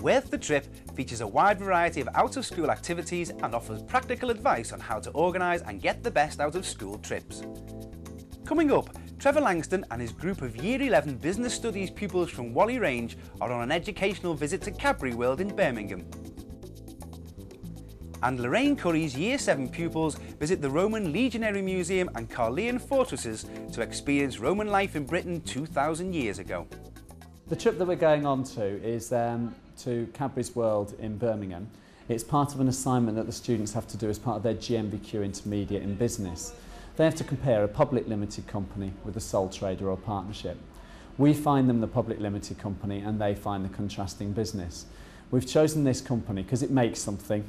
Worth the Trip features a wide variety of out-of-school activities and offers practical advice on how to organise and get the best out of school trips. Coming up, Trevor Langston and his group of Year 11 Business Studies pupils from Whalley Range are on an educational visit to Cadbury World in Birmingham. And Lorraine Curry's Year 7 pupils visit the Roman Legionary Museum and Carleon fortresses to experience Roman life in Britain 2,000 years ago. The trip that we're going on to is to Cadbury's World in Birmingham. It's part of an assignment that the students have to do as part of their GNVQ Intermediate in Business. They have to compare a public limited company with a sole trader or partnership. We find them the public limited company and they find the contrasting business. We've chosen this company because it makes something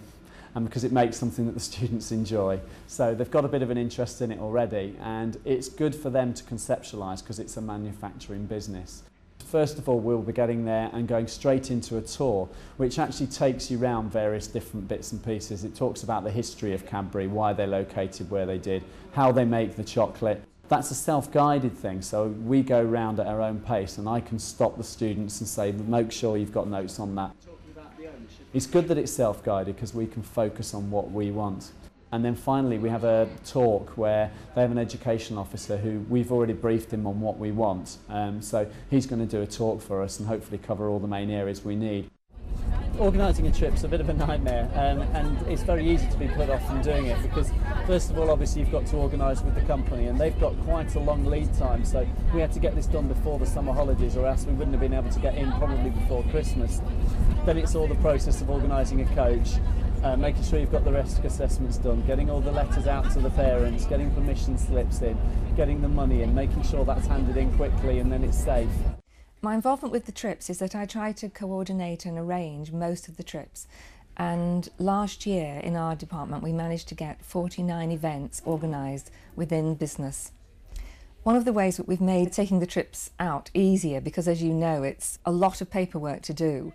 and because it makes something that the students enjoy. So they've got a bit of an interest in it already, and it's good for them to conceptualise because it's a manufacturing business. First of all, we'll be getting there and going straight into a tour which actually takes you around various different bits and pieces. It talks about the history of Cadbury, why they're located where they did, how they make the chocolate. That's a self-guided thing, so we go round at our own pace and I can stop the students and say, make sure you've got notes on that. It's good that it's self-guided because we can focus on what we want. And then finally we have a talk where they have an education officer who we've already briefed him on what we want. So he's going to do a talk for us and hopefully cover all the main areas we need. Organising a trip's a bit of a nightmare, and it's very easy to be put off from doing it because first of all obviously you've got to organise with the company and they've got quite a long lead time, so we had to get this done before the summer holidays or else we wouldn't have been able to get in probably before Christmas. Then it's all the process of organising a coach, making sure you've got the risk assessments done, getting all the letters out to the parents, getting permission slips in, getting the money in, making sure that's handed in quickly and then it's safe. My involvement with the trips is that I try to coordinate and arrange most of the trips, and last year in our department we managed to get 49 events organised within business. One of the ways that we've made taking the trips out easier, because as you know it's a lot of paperwork to do,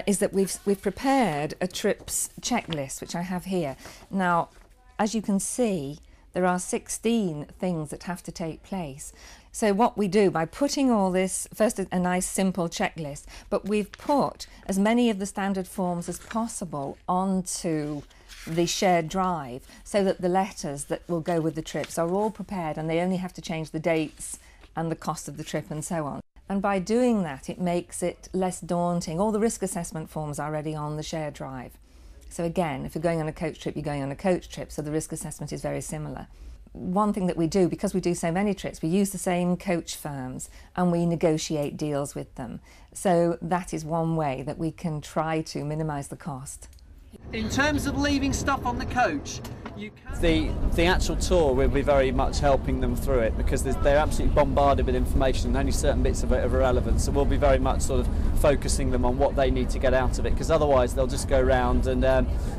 is that we've prepared a trips checklist which I have here. Now, as you can see, there are 16 things that have to take place. So what we do by putting all this, first a nice simple checklist, but we've put as many of the standard forms as possible onto the shared drive so that the letters that will go with the trips are all prepared and they only have to change the dates and the cost of the trip and so on. And by doing that it makes it less daunting. All the risk assessment forms are already on the shared drive. So again, if you're going on a coach trip, you're going on a coach trip, so the risk assessment is very similar. One thing that we do, because we do so many trips, we use the same coach firms and we negotiate deals with them. So that is one way that we can try to minimise the cost. In terms of leaving stuff on the coach, you can... The actual tour will be very much helping them through it because they're absolutely bombarded with information and only certain bits of it are relevant, so we'll be very much sort of focusing them on what they need to get out of it, because otherwise they'll just go round and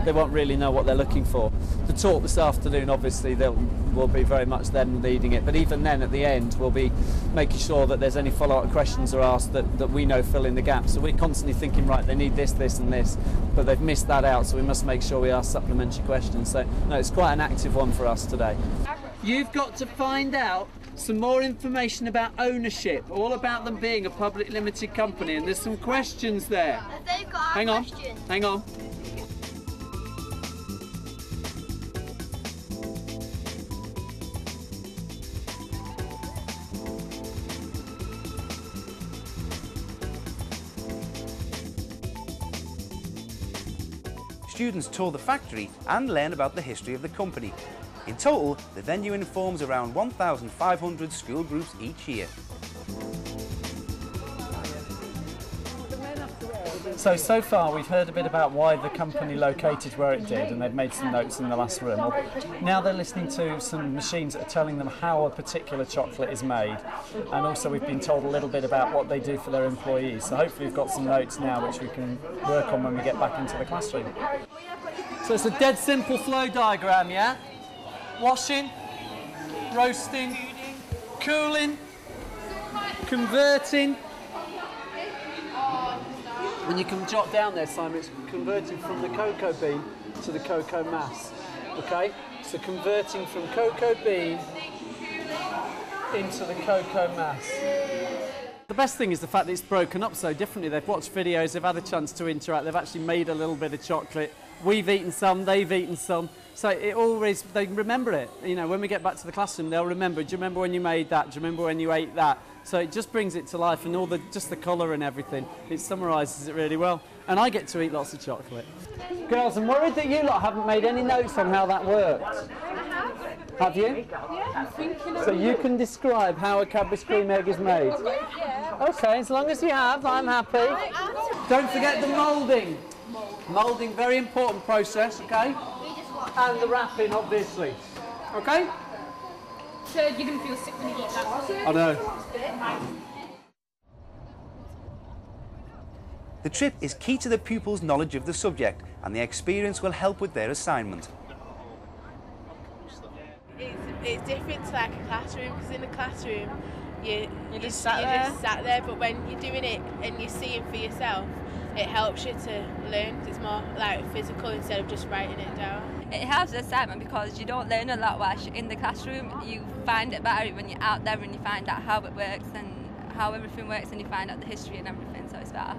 they won't really know what they're looking for. The talk this afternoon obviously will be very much them leading it, but even then at the end we'll be making sure that there's any follow-up questions are asked that we know fill in the gaps. So we're constantly thinking, right, they need this, this and this, but they've missed that out, so we must make sure we ask supplementary questions. So no, it's quite an active one for us today. You've got to find out some more information about ownership, all about them being a public limited company, and there's some questions there. They've got hang on, questions. hang on. Students tour the factory and learn about the history of the company. In total, the venue informs around 1,500 school groups each year. So far we've heard a bit about why the company located where it did, and they've made some notes in the last room. Now they're listening to some machines that are telling them how a particular chocolate is made, and also we've been told a little bit about what they do for their employees. So hopefully we've got some notes now which we can work on when we get back into the classroom. So it's a dead simple flow diagram, yeah? Washing, roasting, cooling, converting. When you can jot down there, Simon, it's converting from the cocoa bean to the cocoa mass. Okay? So converting from cocoa bean into the cocoa mass. The best thing is the fact that it's broken up so differently. They've watched videos, they've had a chance to interact, they've actually made a little bit of chocolate. We've eaten some, they've eaten some. So it always, they remember it. You know, when we get back to the classroom, they'll remember, do you remember when you made that? Do you remember when you ate that? So it just brings it to life, and all just the colour and everything, it summarises it really well. And I get to eat lots of chocolate. Girls, I'm worried that you lot haven't made any notes on how that works. Have you? Yeah. So you can describe how a Cadbury's cream egg is made? Yeah. Okay, as long as you have, I'm happy. Don't forget the moulding. Moulding, very important process, okay? And the wrapping, obviously. Okay? So you're going to feel sick when you eat that. I know. The trip is key to the pupils' knowledge of the subject, and the experience will help with their assignment. It's different to like a classroom, because in a classroom you just sat there, but when you're doing it and you're seeing for yourself, it helps you to learn. It's more like physical instead of just writing it down. It helps the assignment because you don't learn a lot whilst you're in the classroom. You find it better when you're out there and you find out how it works and how everything works, and you find out the history and everything, so it's better.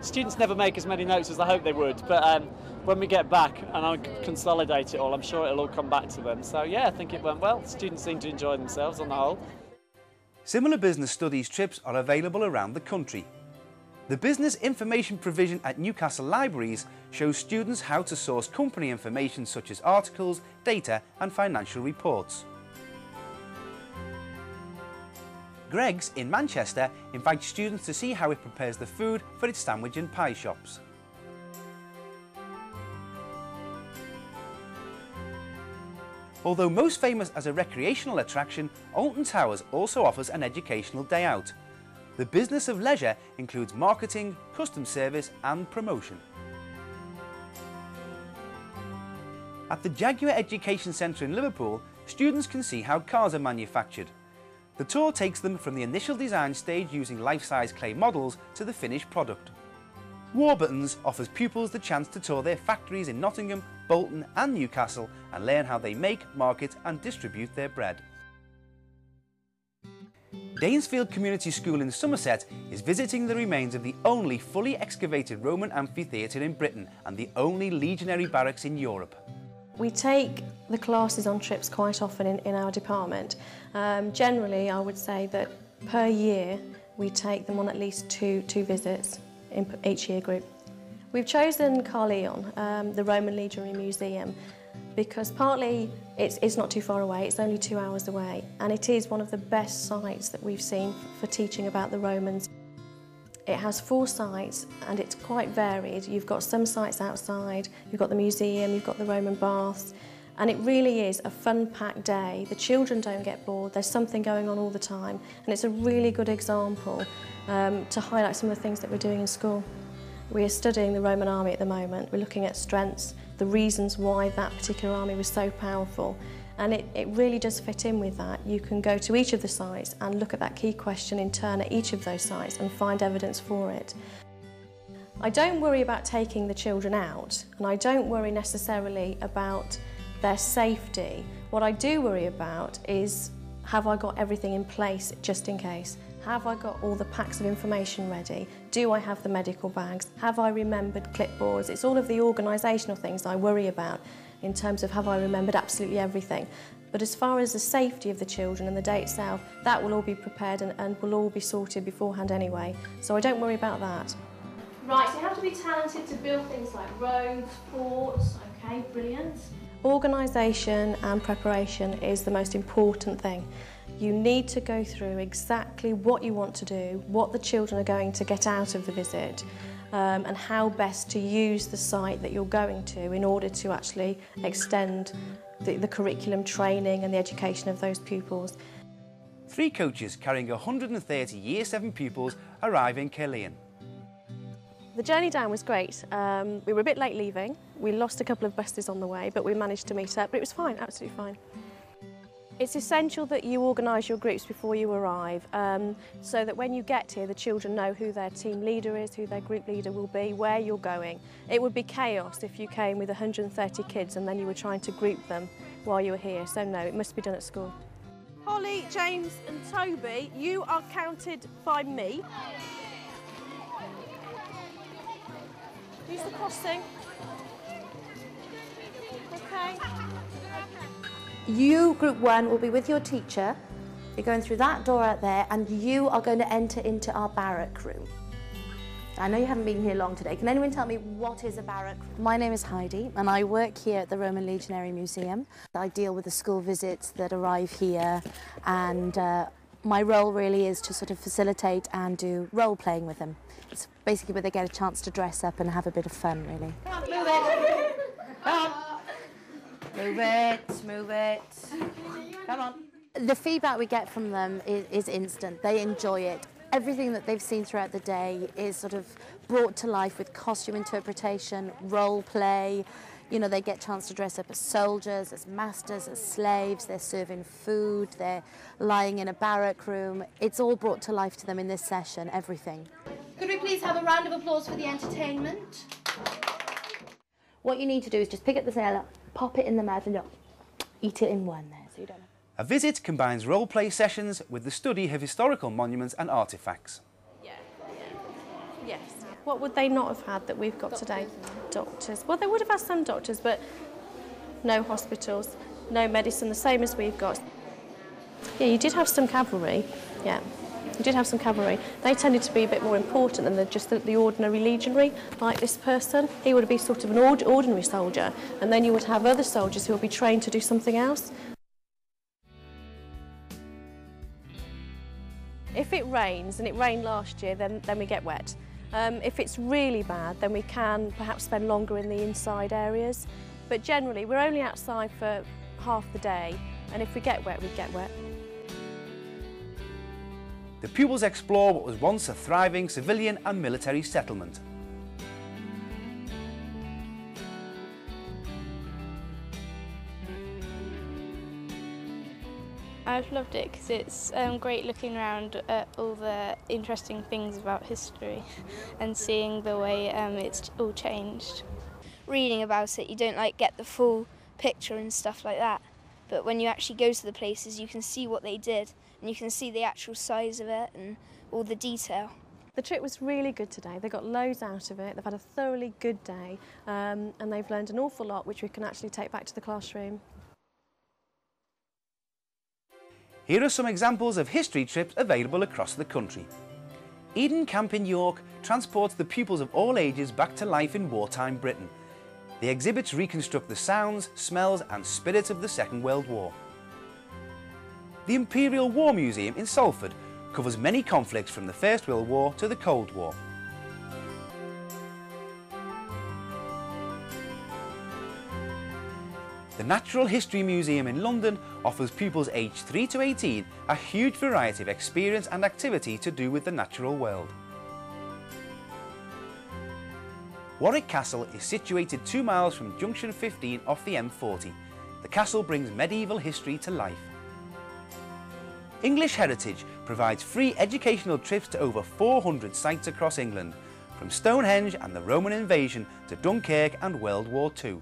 Students never make as many notes as I hope they would, but when we get back and I consolidate it all, I'm sure it'll all come back to them. So yeah, I think it went well. Students seem to enjoy themselves on the whole. Similar business studies trips are available around the country. The business information provision at Newcastle Libraries shows students how to source company information such as articles, data and financial reports. Greggs in Manchester invites students to see how it prepares the food for its sandwich and pie shops. Although most famous as a recreational attraction, Alton Towers also offers an educational day out. The business of leisure includes marketing, customer service and promotion. At the Jaguar Education Centre in Liverpool, students can see how cars are manufactured. The tour takes them from the initial design stage using life-size clay models to the finished product. Warburton's offers pupils the chance to tour their factories in Nottingham, Bolton and Newcastle and learn how they make, market and distribute their bread. Danesfield Community School in Somerset is visiting the remains of the only fully excavated Roman amphitheatre in Britain and the only legionary barracks in Europe. We take the classes on trips quite often in our department. Generally, I would say that per year we take them on at least two visits in each year group. We've chosen Caerleon, the Roman Legionary Museum, because partly it's not too far away, it's only 2 hours away, and it is one of the best sites that we've seen for teaching about the Romans. It has 4 sites and it's quite varied. You've got some sites outside, you've got the museum, you've got the Roman baths, and it really is a fun-packed day. The children don't get bored, there's something going on all the time, and it's a really good example to highlight some of the things that we're doing in school. We are studying the Roman army at the moment. We're looking at strengths, the reasons why that particular army was so powerful, and it really does fit in with that. You can go to each of the sites and look at that key question in turn at each of those sites and find evidence for it. I don't worry about taking the children out, and I don't worry necessarily about their safety. What I do worry about is, have I got everything in place just in case? Have I got all the packs of information ready? Do I have the medical bags? Have I remembered clipboards? It's all of the organisational things I worry about in terms of have I remembered absolutely everything. But as far as the safety of the children and the day itself, that will all be prepared and will all be sorted beforehand anyway. So I don't worry about that. Right, so you have to be talented to build things like roads, forts, okay, brilliant. Organisation and preparation is the most important thing. You need to go through exactly what you want to do, what the children are going to get out of the visit, and how best to use the site that you're going to in order to actually extend the curriculum training and the education of those pupils. 3 coaches carrying 130 Year 7 pupils arrive in Caerleon. The journey down was great. We were a bit late leaving. We lost a couple of buses on the way, but we managed to meet up. But it was fine, absolutely fine. It's essential that you organise your groups before you arrive, so that when you get here, the children know who their team leader is, who their group leader will be, where you're going. It would be chaos if you came with 130 kids and then you were trying to group them while you were here. So no, it must be done at school. Holly, James and Toby, you are counted by me. Use the crossing. Okay. You, Group 1, will be with your teacher. You're going through that door out there and you are going to enter into our barrack room. I know you haven't been here long today. Can anyone tell me what is a barrack room? My name is Heidi and I work here at the Roman Legionary Museum. I deal with the school visits that arrive here, and my role really is to sort of facilitate and do role playing with them. It's basically where they get a chance to dress up and have a bit of fun, really. Come on, move it. Come on. Move it, move it. Come on. The feedback we get from them is instant. They enjoy it. Everything that they've seen throughout the day is sort of brought to life with costume interpretation, role play. You know, they get a chance to dress up as soldiers, as masters, as slaves. They're serving food, they're lying in a barrack room. It's all brought to life to them in this session, everything. Could we please have a round of applause for the entertainment? What you need to do is just pick up the sailor, pop it in the mouth and eat it in one there, so you don't know. A visit combines role-play sessions with the study of historical monuments and artefacts. Yes. What would they not have had that we've got today? Doctors. Well, they would have had some doctors, but no hospitals, no medicine, the same as we've got. Yeah, you did have some cavalry. Yeah, you did have some cavalry. They tended to be a bit more important than just the ordinary legionary, like this person. He would be sort of an ordinary soldier, and then you would have other soldiers who would be trained to do something else. If it rains, and it rained last year, then we get wet. If it's really bad, then we can perhaps spend longer in the inside areas. But generally, we're only outside for half the day, and if we get wet, we get wet. The pupils explore what was once a thriving civilian and military settlement. I've loved it because it's great looking around at all the interesting things about history and seeing the way it's all changed. Reading about it, you don't get the full picture and stuff like that, but when you actually go to the places you can see what they did and you can see the actual size of it and all the detail. The trip was really good today. They got loads out of it. They've had a thoroughly good day, and they've learned an awful lot which we can actually take back to the classroom. Here are some examples of history trips available across the country. Eden Camp in York transports the pupils of all ages back to life in wartime Britain. The exhibits reconstruct the sounds, smells and spirits of the Second World War. The Imperial War Museum in Salford covers many conflicts from the First World War to the Cold War. The Natural History Museum in London offers pupils aged 3 to 18 a huge variety of experience and activity to do with the natural world. Warwick Castle is situated 2 miles from Junction 15 off the M40. The castle brings medieval history to life. English Heritage provides free educational trips to over 400 sites across England, from Stonehenge and the Roman invasion to Dunkirk and World War II.